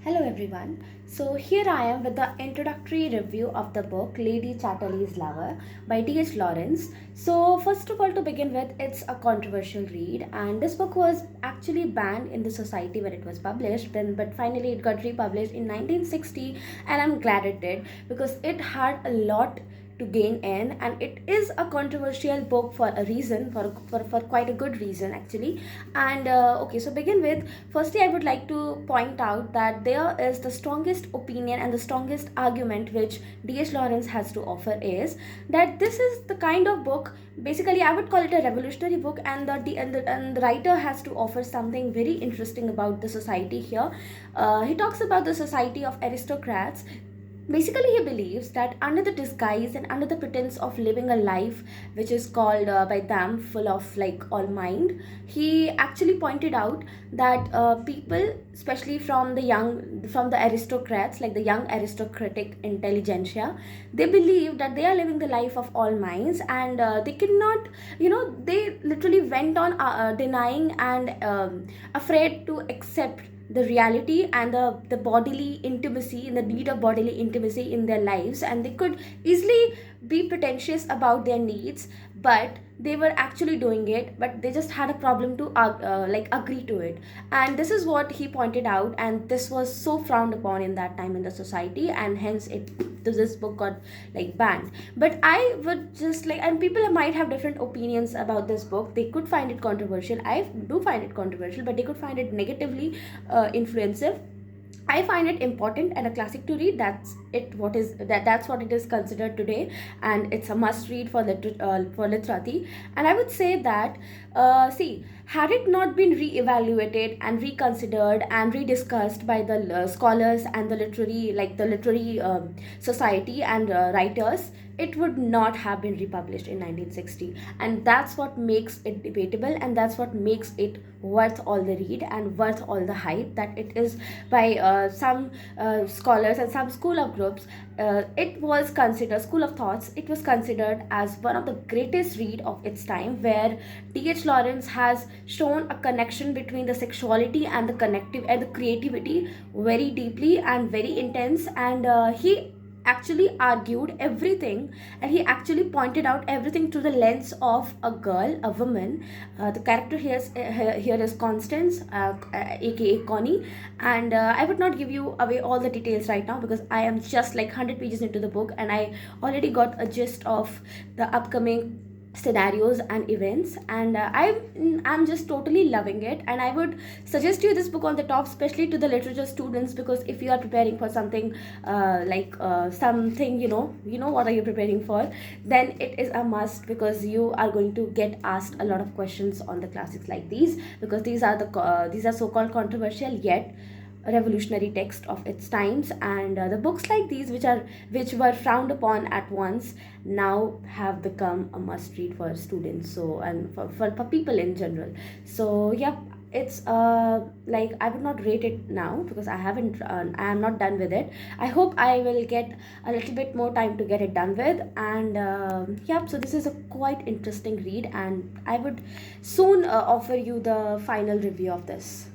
Hello everyone. So here I am with the introductory review of the book Lady Chatterley's Lover by D.H. Lawrence. So first of all, to begin with, it's a controversial read, and this book was actually banned in the society when it was published, then but finally it got republished in 1960, and I'm glad it did because it had a lot to gain in, and it is a controversial book for a reason, for quite a good reason actually. And okay, so begin with, firstly I would like to point out that there is the strongest opinion and the strongest argument which D.H. Lawrence has to offer is that this is the kind of book, basically I would call it a revolutionary book, and the writer has to offer something very interesting about the society here. He talks about the society of aristocrats. Basically, he believes that under the disguise and under the pretense of living a life which is called by them full of like all mind, he actually pointed out that people, especially from the aristocrats, like the young aristocratic intelligentsia, they believe that they are living the life of all minds, and they cannot, they literally went on denying and afraid to accept the reality and the bodily intimacy and the need of bodily intimacy in their lives, and they could easily be pretentious about their needs, but they were actually doing it, but they just had a problem to like agree to it. And this is what he pointed out, and this was so frowned upon in that time in the society, and hence this book got like banned. But I would just like, and people might have different opinions about this book, they could find it controversial, I do find it controversial, but they could find it negatively influensive. I find it important and a classic to read. That's what it is considered today, and it's a must read for literati. And I would say that, see, had it not been re-evaluated and reconsidered and rediscussed by the scholars and the literary society and writers, it would not have been republished in 1960. And that's what makes it debatable, and that's what makes it worth all the read and worth all the hype that it is by some scholars and some school of groups. It was considered, school of thoughts, it was considered as one of the greatest read of its time, where D.H. Lawrence has shown a connection between the sexuality and the connective and the creativity very deeply and very intense. And he actually argued everything, and he actually pointed out everything through the lens of a girl, a woman. The character here is Constance, aka Connie. And I would not give you away all the details right now because I am just like 100 pages into the book, and I already got a gist of the upcoming scenarios and events. And I'm just totally loving it, and I would suggest you this book on the top, especially to the literature students, because if you are preparing for something something, what are you preparing for, then it is a must, because you are going to get asked a lot of questions on the classics like these, because these are so-called controversial yet revolutionary text of its times. And the books like these, which were frowned upon at once, now have become a must read for students, so, and for people in general. So yeah, it's like I would not rate it now because I am not done with it. I hope I will get a little bit more time to get it done with. And yeah, so this is a quite interesting read, and I would soon offer you the final review of this.